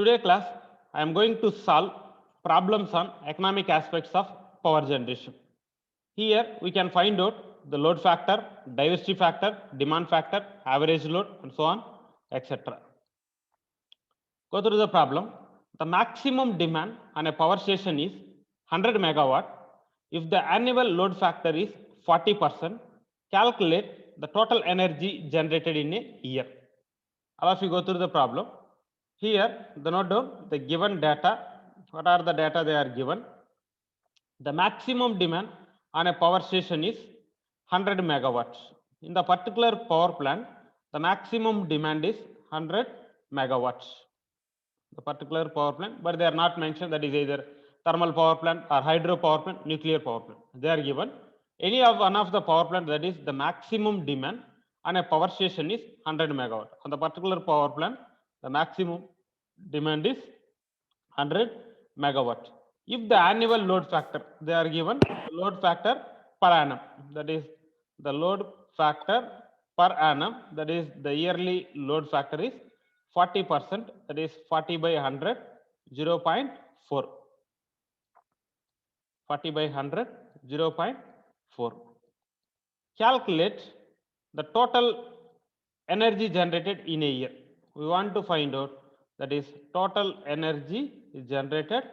Today class, I am going to solve problems on economic aspects of power generation. Here we can find out the load factor, diversity factor, demand factor, average load and so on, etc. Go through the problem. The maximum demand on a power station is 100 megawatt. If the annual load factor is 40%, calculate the total energy generated in a year. Now if you go through the problem, here the note down the given data. What are the data they are given? The maximum demand on a power station is 100 megawatts. In the particular power plant, the maximum demand is 100 megawatts. The particular power plant, but they are not mentioned, that is either thermal power plant or hydro power plant, nuclear power plant. They are given. Any of one of the power plant, that is the maximum demand on a power station is 100 megawatt. On the particular power plant, the maximum demand is 100 megawatt. If the annual load factor, they are given the load factor per annum, that is the load factor per annum, that is the yearly load factor is 40%, that is 40 by 100, 0.4. 40 by 100, 0.4. Calculate the total energy generated in a year. We want to find out, that is total energy generated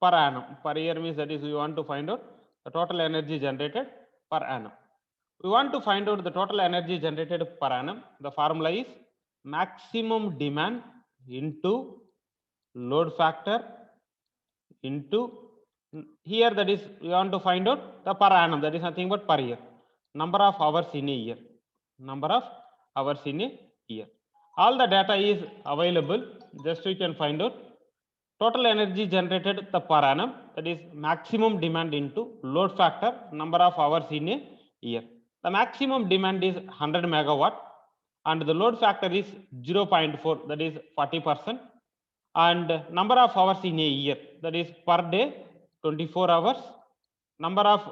per annum. Per year means, that is we want to find out the total energy generated per annum. We want to find out the total energy generated per annum. The formula is maximum demand into load factor into, here that is we want to find out the per annum, that is nothing but per year, number of hours in a year, number of hours in a year. All the data is available, just we can find out total energy generated the per annum, that is maximum demand into load factor, number of hours in a year. The maximum demand is 100 megawatt and the load factor is 0.4, that is 40%, and number of hours in a year, that is per day 24 hours, number of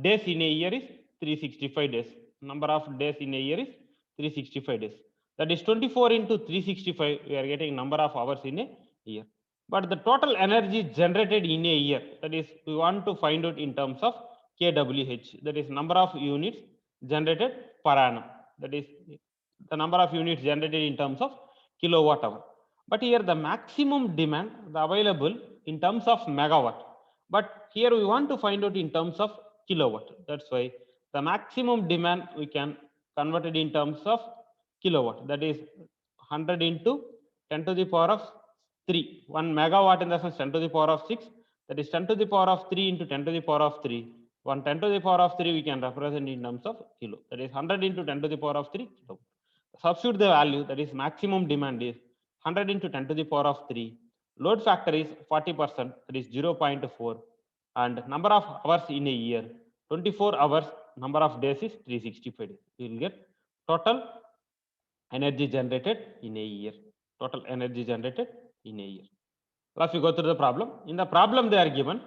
days in a year is 365 days, number of days in a year is 365 days, that is 24 into 365, we are getting number of hours in a year. But the total energy generated in a year, that is we want to find out in terms of kWh, that is number of units generated per annum, that is the number of units generated in terms of kilowatt hour. But here the maximum demand the available in terms of megawatt, but here we want to find out in terms of kilowatt. That's why the maximum demand we can convert it in terms of kilowatt, that is 100 into 10 to the power of 3. 1 megawatt in the sense 10 to the power of 6, that is 10 to the power of 3 into 10 to the power of 3. 1 10 to the power of 3 we can represent in terms of kilo, that is 100 into 10 to the power of 3 kilo. Substitute the value, that is maximum demand is 100 into 10 to the power of 3. Load factor is 40%, that is 0.4. And number of hours in a year, 24 hours, number of days is 365 days. We will get total energy generated in a year. Total energy generated in a year. If you go through the problem, in the problem they are given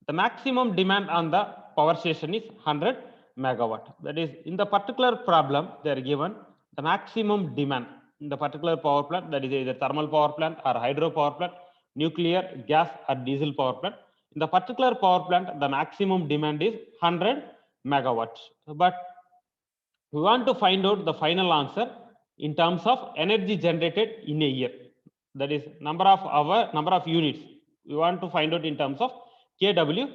the maximum demand on the power station is 100 megawatt. That is in the particular problem they are given the maximum demand in the particular power plant, that is either thermal power plant or hydro power plant, nuclear, gas or diesel power plant. In the particular power plant, the maximum demand is 100 megawatts. But we want to find out the final answer in terms of energy generated in a year. That is number of units. We want to find out in terms of kWh,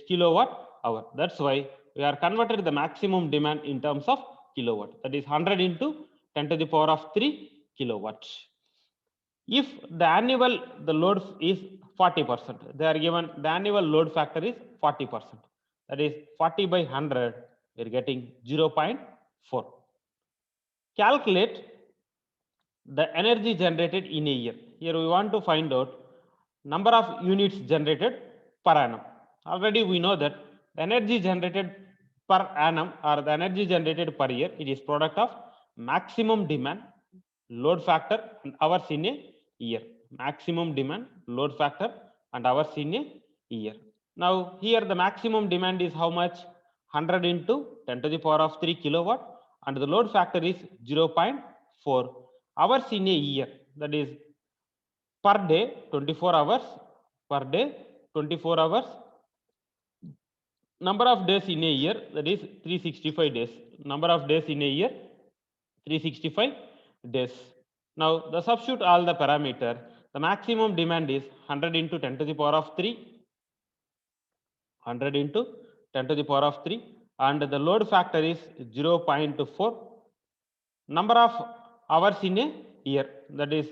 kilowatt hour. That's why we are converted the maximum demand in terms of kilowatt. That is 100 into 10 to the power of 3 kilowatts. If the annual the load is 40%, they are given the annual load factor is 40%. That is 40 by 100, we are getting 0.4. Calculate the energy generated in a year. Here we want to find out number of units generated per annum. Already we know that the energy generated per annum or the energy generated per year, it is product of maximum demand, load factor and hours in a year. Maximum demand, load factor and hours in a year. Now here the maximum demand is how much? 100 into 10 to the power of 3 kilowatt and the load factor is 0.4. Hours in a year, that is per day 24 hours, per day 24 hours, number of days in a year, that is 365 days, number of days in a year 365 days. Now the substitute all the parameter, the maximum demand is 100 into 10 to the power of 3, 100 into 10 to the power of 3, and the load factor is 0.4. Number of hours in a year, that is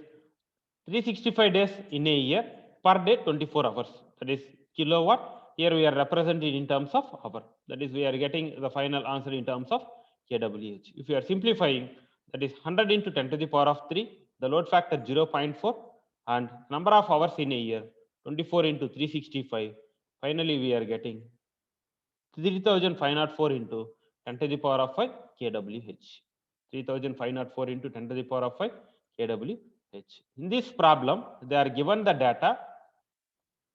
365 days in a year, per day 24 hours, that is kilowatt. Here we are representing in terms of hour, that is we are getting the final answer in terms of kWh. If you are simplifying, that is 100 into 10 to the power of 3, the load factor 0.4, and number of hours in a year 24 into 365. Finally we are getting 3504 into 10 to the power of 5 kWh. 3504 into 10 to the power of 5 kWh. In this problem, they are given the data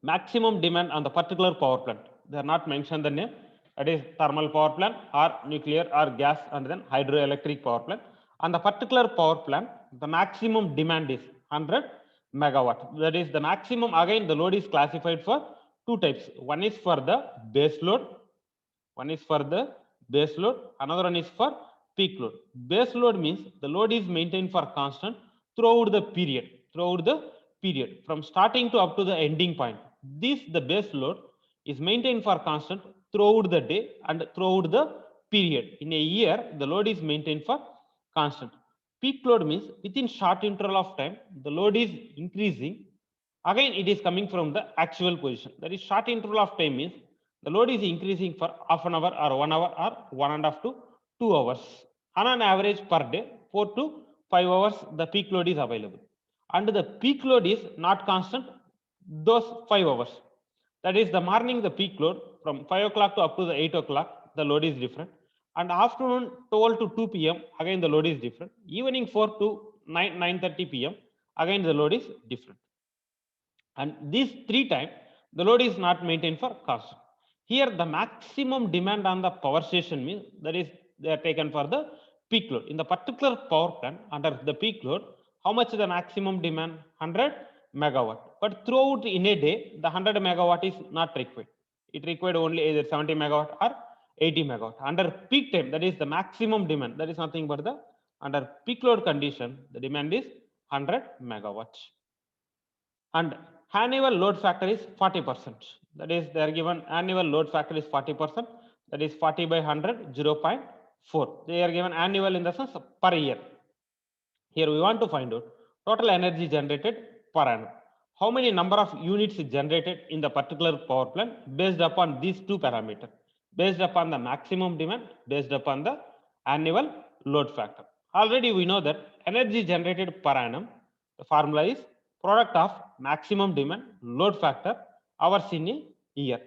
maximum demand on the particular power plant. They are not mentioned the name. That is thermal power plant or nuclear or gas, and then hydroelectric power plant. On the particular power plant, the maximum demand is 100 megawatt. That is the maximum. Again, the load is classified for two types. One is for the base load. One is for the base load. Another one is for peak load. Base load means the load is maintained for constant throughout the period. Throughout the period, from starting to up to the ending point. This the base load is maintained for constant throughout the day and throughout the period. In a year, the load is maintained for constant. Peak load means within short interval of time, the load is increasing. Again, it is coming from the actual position. That is short interval of time means the load is increasing for half an hour or 1 hour or 1.5 to 2 hours. On an average per day, 4 to 5 hours, the peak load is available. And the peak load is not constant those 5 hours. That is the morning, the peak load from 5 o'clock to up to the 8 o'clock, the load is different. And afternoon 12 to 2 p.m., again the load is different. Evening 4 to 9:30 p.m., again the load is different. And these three times, the load is not maintained for constant. Here, the maximum demand on the power station means that is they are taken for the peak load. In the particular power plant under the peak load, how much is the maximum demand? 100 megawatt. But throughout in a day, the 100 megawatt is not required. It required only either 70 megawatt or 80 megawatt. Under peak time, that is the maximum demand. That is nothing but the under peak load condition, the demand is 100 megawatts. And annual load factor is 40%. That is, they are given annual load factor is 40%. That is 40 by 100, 0.4. They are given annual in the sense per year. Here we want to find out total energy generated per annum. How many number of units generated in the particular power plant based upon these two parameters, based upon the maximum demand, based upon the annual load factor. Already we know that energy generated per annum, the formula is product of maximum demand, load factor, hours in a year.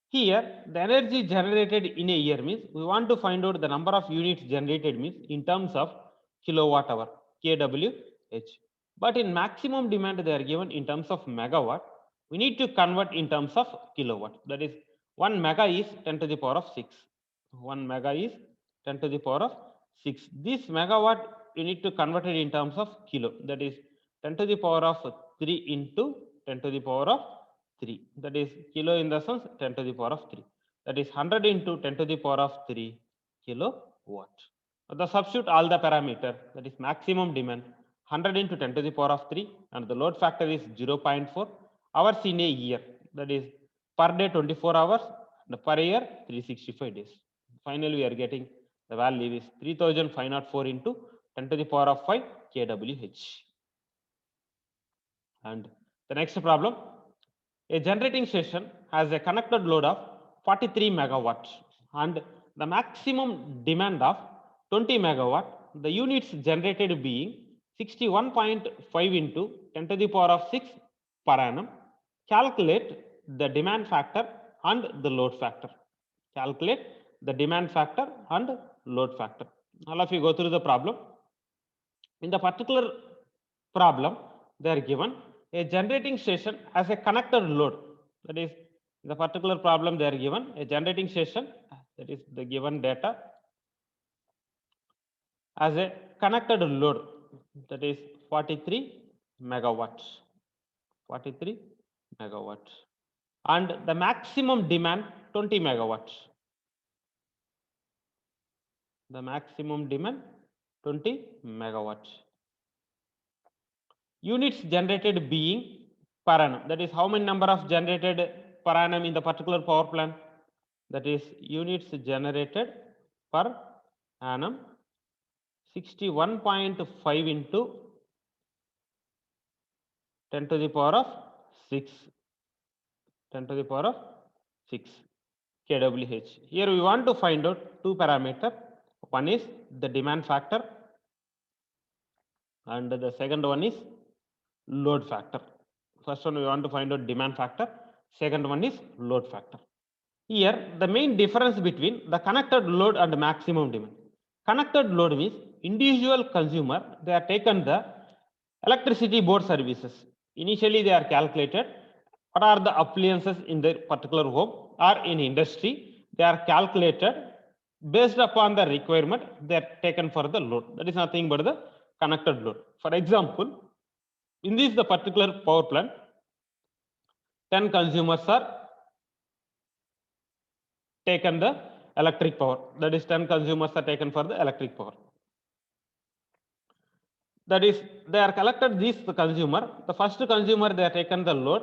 Here, the energy generated in a year means we want to find out the number of units generated means in terms of kilowatt hour, kWh. But in maximum demand, they are given in terms of megawatt. We need to convert in terms of kilowatt. That is, 1 mega is 10 to the power of 6. 1 mega is 10 to the power of 6. This megawatt, you need to convert it in terms of kilo. That is 10 to the power of 3 into 10 to the power of 3. That is kilo in the sense 10 to the power of 3. That is 100 into 10 to the power of 3 kilowatt. The substitute all the parameter, that is maximum demand 100 into 10 to the power of 3, and the load factor is 0.4. Hours in a year, that is per day 24 hours, and per year 365 days. Finally, we are getting the value is 3504 into 10 to the power of 5 kWh. And the next problem, a generating station has a connected load of 43 megawatts and the maximum demand of 20 megawatt, the units generated being 61.5 into 10 to the power of 6 per annum. Calculate the demand factor and the load factor. Calculate the demand factor and load factor. All of you go through the problem. In the particular problem, they are given a generating station as a connected load. That is, in the particular problem, they are given a generating station, that is the given data, as a connected load, that is 43 megawatts. 43 megawatts. And the maximum demand 20 megawatts. The maximum demand 20 megawatts. Units generated being per annum. That is how many number of generated per annum in the particular power plant. That is units generated per annum 61.5 into 10 to the power of 6. 10 to the power of 6 kWh. Here we want to find out two parameters. One is the demand factor and the second one is load factor. First one we want to find out demand factor. Second one is load factor. Here the main difference between the connected load and maximum demand. Connected load means individual consumer, they are taken the electricity board services. Initially they are calculated what are the appliances in their particular home or in industry. They are calculated based upon the requirement. They are taken for the load. That is nothing but the connected load. For example, in this the particular power plant, 10 consumers are taken the electric power. That is 10 consumers are taken for the electric power. That is they are collected this the consumer. The first consumer they are taken the load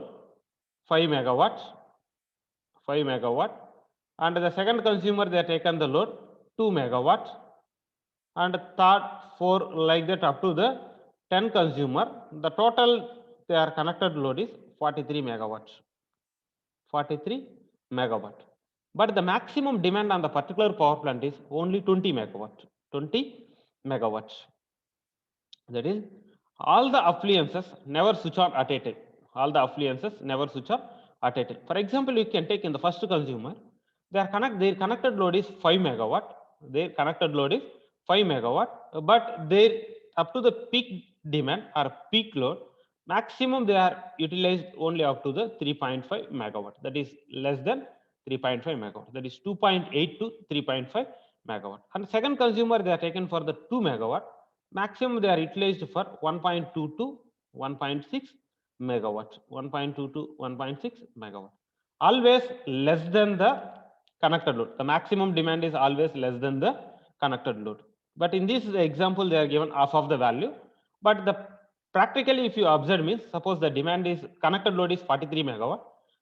5 megawatts, 5 megawatt, and the second consumer they are taken the load 2 megawatts, and third 4 like that up to the 10 consumer. The total they are connected load is 43 megawatts. 43 megawatt. But the maximum demand on the particular power plant is only 20 megawatts. 20 megawatts. That is, all the appliances never switch on at a time. All the appliances never switch on at a time. For example, you can take in the first consumer, their connected load is 5 megawatt. Their connected load is 5 megawatt, but their up to the peak demand or peak load, maximum they are utilized only up to the 3.5 megawatt. That is less than 3.5 megawatt. That is 2.8 to 3.5 megawatt. And second consumer they are taken for the 2 megawatt. Maximum they are utilized for 1.2 to 1.6 megawatt. 1.2 to 1.6 megawatt. Always less than the connected load. The maximum demand is always less than the connected load. But in this example, they are given half of the value. But the practically, if you observe means, suppose the demand is connected load is 43 megawatt.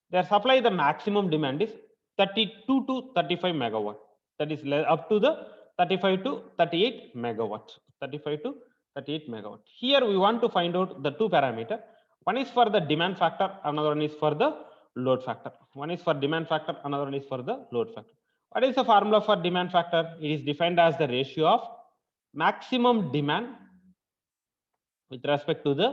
Their supply the maximum demand is 32 to 35 megawatt. That is up to the 35 to 38 megawatt. 35 to 38 megawatt. Here we want to find out the two parameters. One is for the demand factor, another one is for the load factor. One is for demand factor, another one is for the load factor. What is the formula for demand factor? It is defined as the ratio of maximum demand with respect to the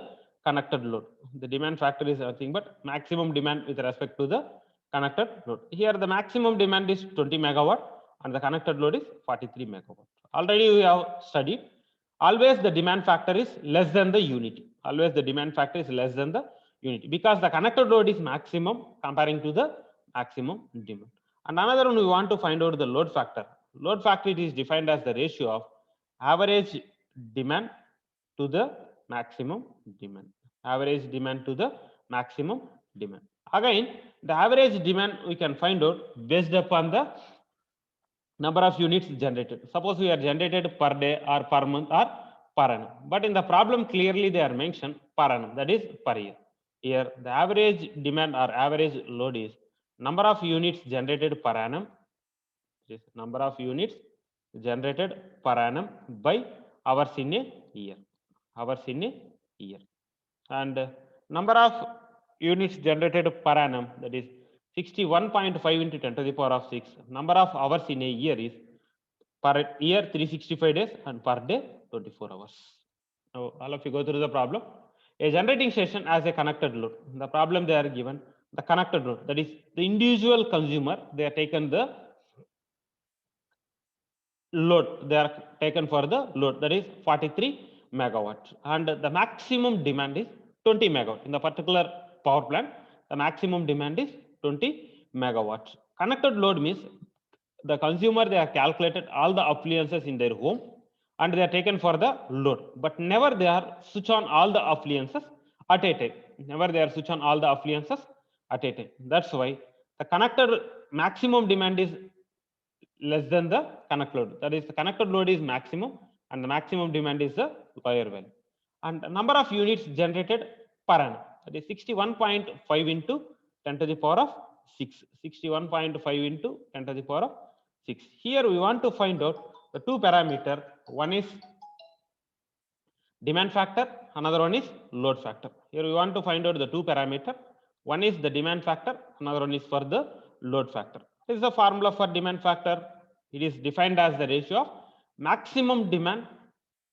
connected load. The demand factor is nothing but maximum demand with respect to the connected load. Here the maximum demand is 20 megawatt and the connected load is 43 megawatt. Already we have studied. Always the demand factor is less than the unity. Always the demand factor is less than the unity because the connected load is maximum comparing to the maximum demand. And another one we want to find out the load factor. Load factor it is defined as the ratio of average demand to the maximum demand. Average demand to the maximum demand. Again, the average demand we can find out based upon the number of units generated. Suppose we are generated per day or per month or per annum. But in the problem clearly they are mentioned per annum, that is per year. Here the average demand or average load is number of units generated per annum. Number of units generated per annum by hours in a year. Hours in a year. And number of units generated per annum, that is 61.5 into 10 to the power of 6. Number of hours in a year is per year 365 days and per day 24 hours. Now all of you go through the problem. A generating station as a connected load. The problem they are given the connected load, that is the individual consumer, they are taken the load, they are taken for the load, that is 43 megawatt, and the maximum demand is 20 megawatt. In the particular power plant, the maximum demand is 20 megawatt. Connected load means the consumer they are calculated all the appliances in their home and they are taken for the load, but never they are switch on all the appliances at a time. Never they are switch on all the appliances at a time. That's why the connected maximum demand is less than the connect load. That is, the connected load is maximum and the maximum demand is the lower value. And the number of units generated per annum, that is 61.5 into 10 to the power of 6. 61.5 into 10 to the power of 6. Here we want to find out the two parameter. One is demand factor, another one is load factor. Here we want to find out the two parameter. One is the demand factor, another one is for the load factor. This is the formula for demand factor. It is defined as the ratio of maximum demand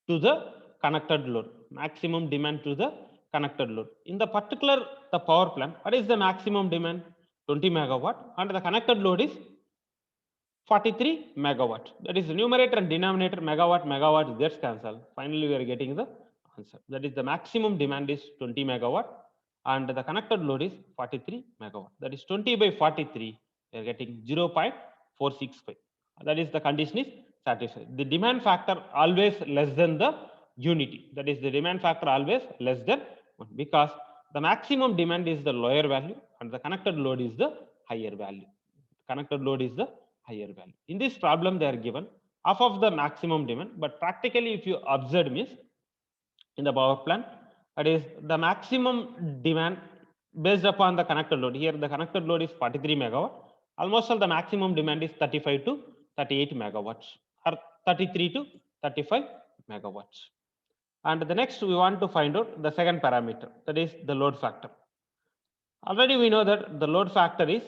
to the connected load. Maximum demand to the connected load. In the particular the power plant, what is the maximum demand? 20 megawatt, and the connected load is 43 megawatt. That is the numerator and denominator megawatt gets cancelled. Finally, we are getting the answer. That is the maximum demand is 20 megawatt and the connected load is 43 megawatt. That is 20 by 43. We are getting 0.465. That is the condition is satisfied. The demand factor always less than the unity. That is the demand factor always less than 1 because the maximum demand is the lower value and the connected load is the higher value. Connected load is the higher value. In this problem, they are given half of the maximum demand, but practically, if you observe means in the power plant, that is the maximum demand based upon the connected load. Here, the connected load is 43 megawatt. Almost all the maximum demand is 35 to 38 megawatts or 33 to 35 megawatts. And the next, we want to find out the second parameter, that is the load factor. Already we know that the load factor is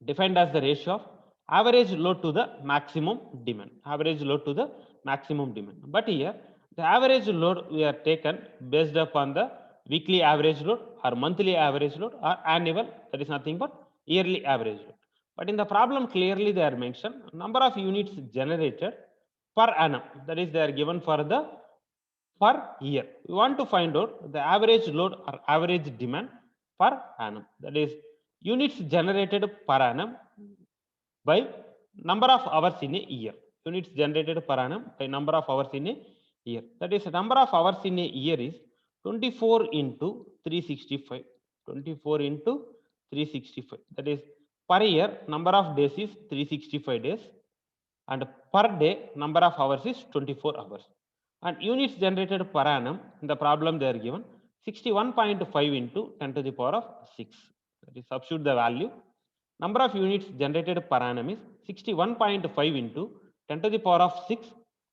defined as the ratio of average load to the maximum demand. Average load to the maximum demand. But here, the average load we are taken based upon the weekly average load or monthly average load or annual, that is nothing but yearly average load. But in the problem, clearly they are mentioned number of units generated per annum. That is, they are given for the per year. We want to find out the average load or average demand per annum. That is units generated per annum by number of hours in a year. Units generated per annum by number of hours in a year. That is, number of hours in a year is 24 into 365. 24 into 365. That is, per year number of days is 365 days and per day number of hours is 24 hours. And units generated per annum, in the problem they are given 61.5 into 10 to the power of 6. That is, substitute the value. Number of units generated per annum is 61.5 into 10 to the power of 6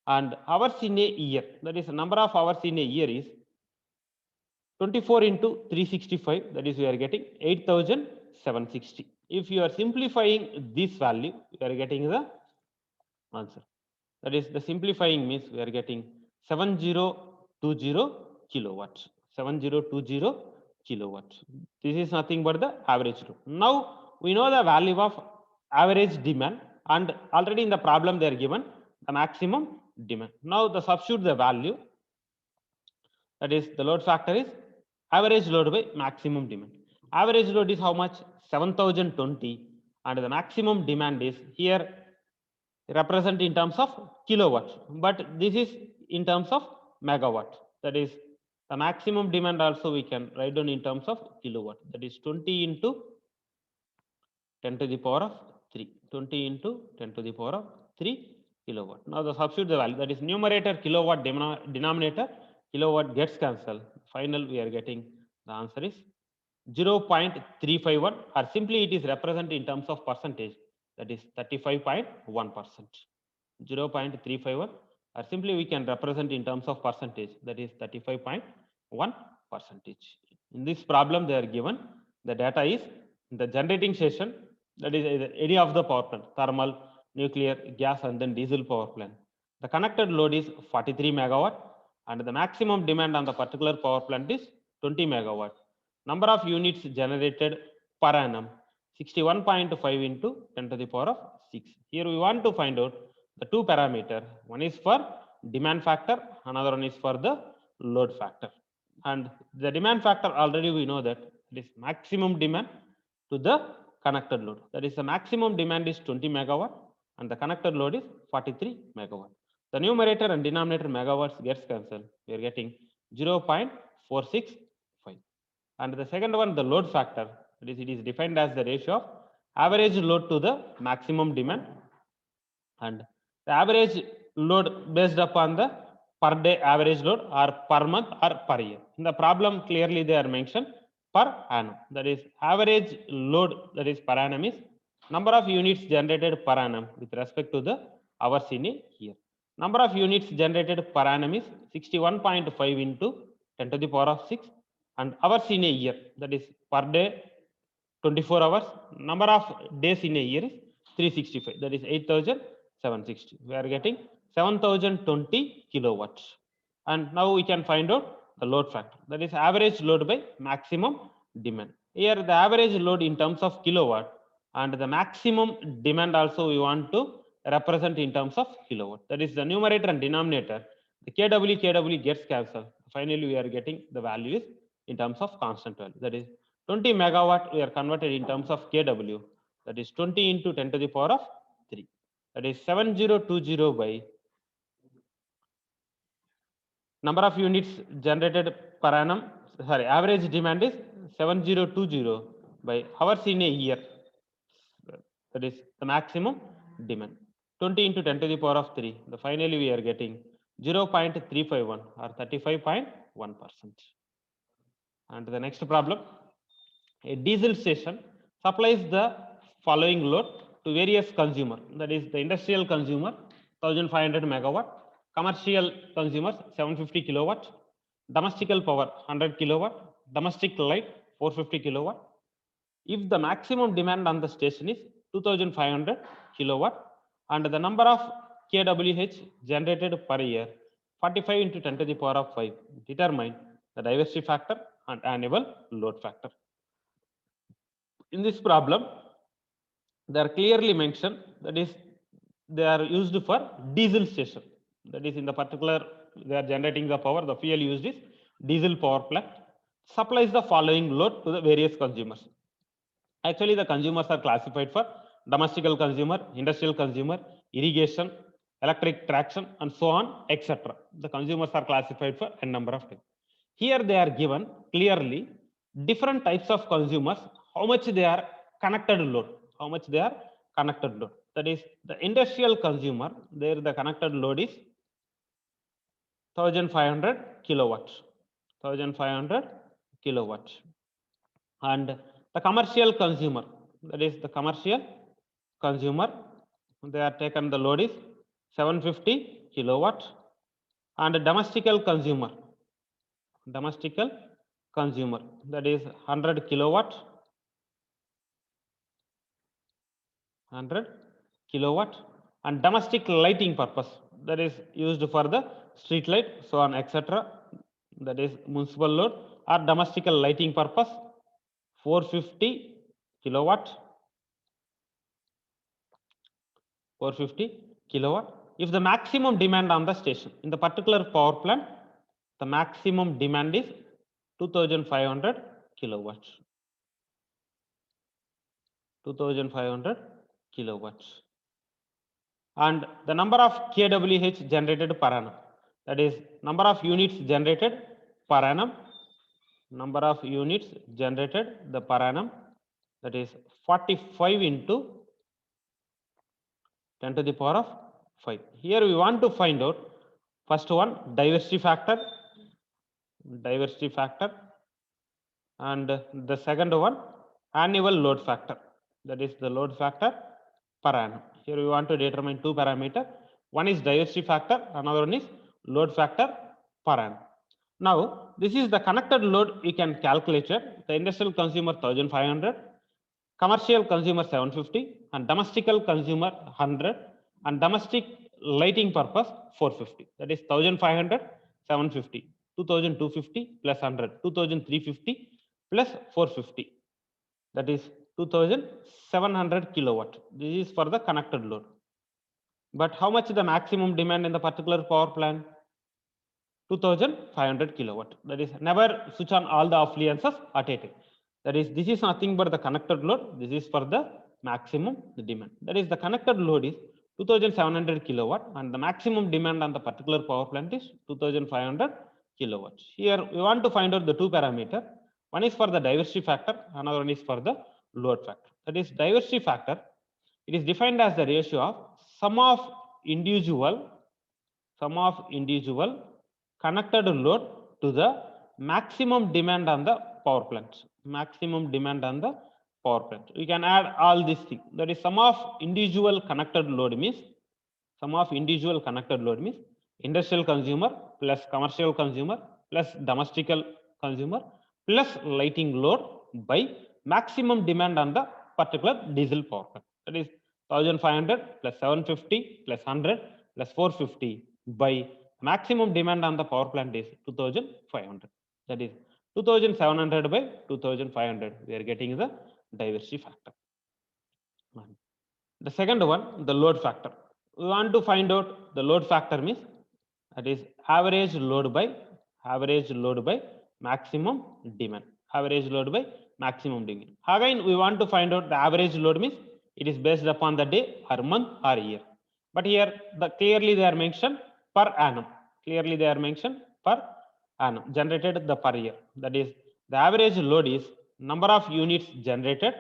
and hours in a year. That is, number of hours in a year is 24 into 365. That is, we are getting 8,760. If you are simplifying this value, you are getting the answer. That is, the simplifying means we are getting 7020 kilowatts. 7020 kilowatts. This is nothing but the average load. Now we know the value of average demand and already in the problem they are given the maximum demand. Now the substitute the value, that is the load factor is average load by maximum demand. Average load is how much? 7020 and the maximum demand is here represent in terms of kilowatts, but this is in terms of megawatt. That is the maximum demand also we can write down in terms of kilowatt. That is 20 into 10 to the power of 3. 20 into 10 to the power of 3 kilowatt. Now the substitute the value, that is numerator kilowatt, denominator kilowatt gets cancelled. Final we are getting the answer is 0.351 or simply it is represented in terms of percentage, that is 35.1%. 0.351 or simply we can represent in terms of percentage, that is 35.1%. In this problem they are given the data is the generating station, that is any of the power plant, thermal, nuclear, gas and then diesel power plant. The connected load is 43 megawatt and the maximum demand on the particular power plant is 20 megawatt. Number of units generated per annum 61.5 into 10 to the power of 6. Here we want to find out the two parameter. One is for demand factor, another one is for the load factor. And the demand factor already we know that it is maximum demand to the connected load. That is the maximum demand is 20 megawatt and the connected load is 43 megawatt. The numerator and denominator megawatts gets cancelled. We are getting 0.465. And the second one, the load factor, it is defined as the ratio of average load to the maximum demand, and the average load based upon the per day average load or per month or per year. In the problem, clearly they are mentioned per annum. That is average load, that is per annum, is number of units generated per annum with respect to the hours in a year. Number of units generated per annum is 61.5 into 10 to the power of 6, and hours in a year, that is per day 24 hours. Number of days in a year is 365, that is 8,760. We are getting 7,020 kilowatts. And now we can find out the load factor, that is average load by maximum demand. Here the average load in terms of kilowatt, and the maximum demand also we want to represent in terms of kilowatt. That is the numerator and denominator. The kW gets cancelled. Finally, we are getting the value is in terms of constant value. That is 20 megawatt we are converted in terms of kW. That is 20 into 10 to the power of 3. That is 7020 by number of units generated per annum. Sorry, average demand is 7020 by hours in a year. That is the maximum demand. 20 into 10 to the power of 3. The finally we are getting 0.351 or 35.1%. And the next problem, a diesel station supplies the following load to various consumer. That is the industrial consumer 1500 megawatt, commercial consumers 750 kilowatt, domestical power 100 kilowatt, domestic light 450 kilowatt. If the maximum demand on the station is 2500 kilowatt and the number of kWh generated per year 45 into 10 to the power of 5, determine the diversity factor and annual load factor. In this problem, they are clearly mentioned, that is they are used for diesel station. That is in the particular they are generating the power, the fuel used is diesel power plant, supplies the following load to the various consumers. Actually, the consumers are classified for domestical consumer, industrial consumer, irrigation, electric traction, and so on, etc. The consumers are classified for a number of types. Here they are given clearly different types of consumers, how much they are connected load, how much they are connected load. That is the industrial consumer, there the connected load is 1500 kilowatts, 1500 kilowatts. And the commercial consumer, that is the commercial consumer, they are taken the load is 750 kilowatt. And domestical consumer, that is 100 kilowatt, 100 kilowatt. And domestic lighting purpose, that is used for the street light, so on, etc. That is municipal load or domestical lighting purpose 450 kilowatt, 450 kilowatt. If the maximum demand on the station in the particular power plant, the maximum demand is 2500 kilowatts, 2500 kilowatts. And the number of kWh generated per annum, that is number of units generated per annum, number of units generated the per annum, that is 45 into 10 to the power of 5. Here we want to find out first one, diversity factor, and the second one, annual load factor, that is the load factor per annum. Here we want to determine two parameters. One is diversity factor, another one is load factor per annum. Now, this is the connected load we can calculate it. The industrial consumer 1500, commercial consumer 750, and domestical consumer 100, and domestic lighting purpose 450. That is 1500, 750, 2250 plus 100, 2350 plus 450. That is 2700 kilowatt. This is for the connected load. But how much the maximum demand in the particular power plant? 2500 kilowatt. That is never switch on all the appliances at a time. That is, this is nothing but the connected load. This is for the maximum demand. That is, the connected load is 2700 kilowatt and the maximum demand on the particular power plant is 2500 kilowatts. Here we want to find out the two parameters. One is for the diversity factor, another one is for the load factor. That is diversity factor. It is defined as the ratio of sum of individual connected load to the maximum demand on the power plant. Maximum demand on the power plant. We can add all these things. That is sum of individual connected load means industrial consumer plus commercial consumer plus domestical consumer plus lighting load by maximum demand on the particular diesel power plant. That is 1500 plus 750 plus 100 plus 450 by maximum demand on the power plant is 2500. That is 2700 by 2500. We are getting the diversity factor. The second one, the load factor. We want to find out the load factor means that is average load by maximum demand. Average load by maximum demand. Again, we want to find out the average load means it is based upon the day or month or year. But here clearly they are mentioned per annum. Clearly they are mentioned per annum generated the per year. That is the average load is number of units generated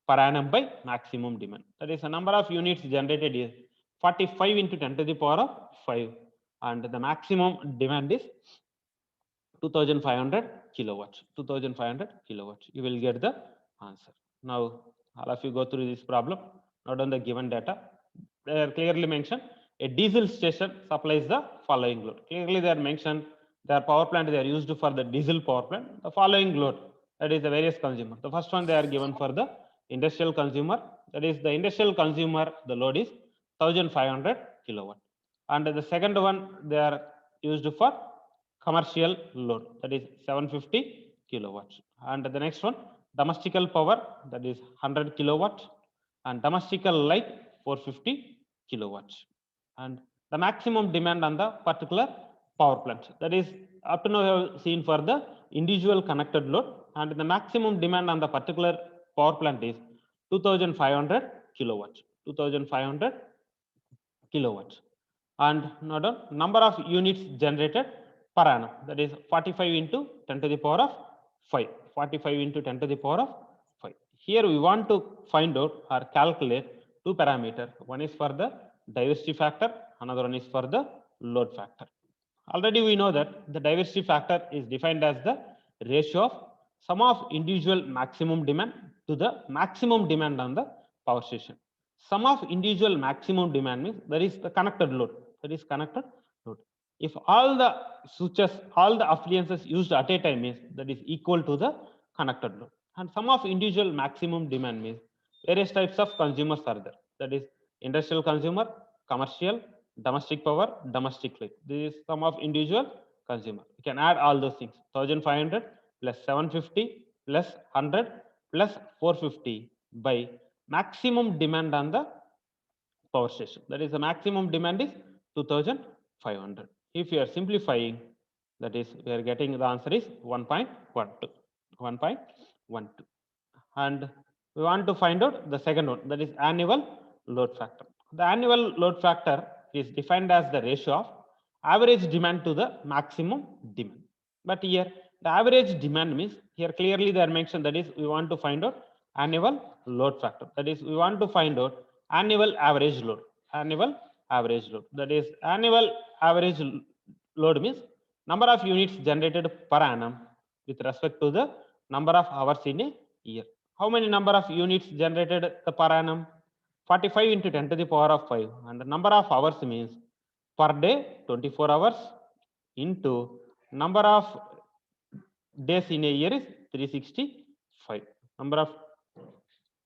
per annum by maximum demand. That is the number of units generated is 45 into 10 to the power of 5 and the maximum demand is 2500 kilowatts. 2500 kilowatts. You will get the answer. Now all of you go through this problem. Note on the given data. They are clearly mentioned a diesel station supplies the following load. Clearly they are mentioned their power plant they are used for the diesel power plant. The following load, that is the various consumer. The first one they are given for the industrial consumer. That is the industrial consumer, the load is 1500 kilowatt. And the second one they are used for commercial load, that is 750 kilowatts. And the next one, domestical power, that is 100 kilowatts, and domestical light 450 kilowatts. And the maximum demand on the particular power plant, that is up to now we have seen for the individual connected load, and the maximum demand on the particular power plant is 2500 kilowatts. 2500 kilowatts. And number of units generated per annum, that is 45 into 10 to the power of 5. 45 into 10 to the power of 5. Here we want to find out or calculate two parameters. One is for the diversity factor, another one is for the load factor. Already we know that the diversity factor is defined as the ratio of sum of individual maximum demand to the maximum demand on the power station. Sum of individual maximum demand means that is the connected load. That is connected load. If all the switches, all the appliances used at a time means that is equal to the connected load. And sum of individual maximum demand means various types of consumers are there. That is industrial consumer, commercial, domestic power, domestic light. This is sum of individual consumer. You can add all those things. 1500 plus 750 plus 100 plus 450 by maximum demand on the power station. That is the maximum demand is 2500. If you are simplifying, that is we are getting the answer is 1.12. 1.12. And we want to find out the second one, that is annual load factor. The annual load factor is defined as the ratio of average demand to the maximum demand. But here the average demand means here clearly they are mentioned, that is we want to find out annual load factor. That is we want to find out annual average load. Annual average load. That is annual average load means number of units generated per annum with respect to the number of hours in a year. How many number of units generated per annum? 45 into 10 to the power of 5. And the number of hours means per day 24 hours into number of days in a year is 365. Number of,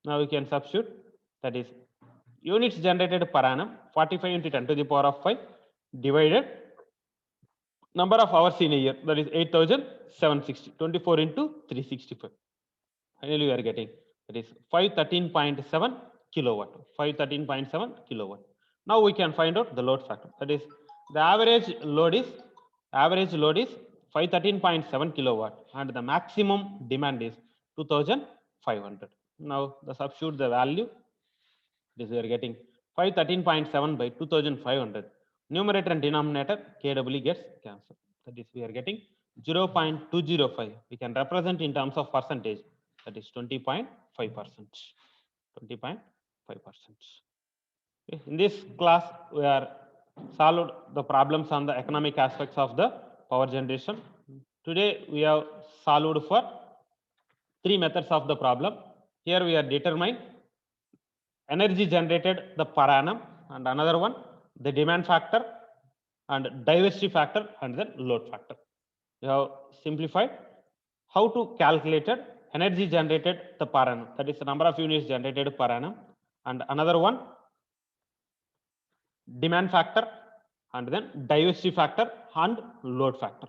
now we can substitute, that is units generated per annum 45 into 10 to the power of 5 divided number of hours in a year, that is 8760. 24 into 365. Finally we are getting, that is 513.7 kilowatt. 513.7 kilowatt. Now we can find out the load factor. That is the average load is 513.7 kilowatt and the maximum demand is 2500. Now the substitute the value. This we are getting 513.7 by 2500. Numerator and denominator KW gets cancelled. That is we are getting 0.205. We can represent in terms of percentage, that is 20.5%. 20.5%. In this class, we are solved the problems on the economic aspects of the power generation. Today, we have solved for 3 methods of the problem. Here we are determining energy generated the per annum, and another one the demand factor and diversity factor and then load factor. We have simplified how to calculate energy generated the per annum, that is the number of units generated per annum, and another one demand factor and then diversity factor and load factor.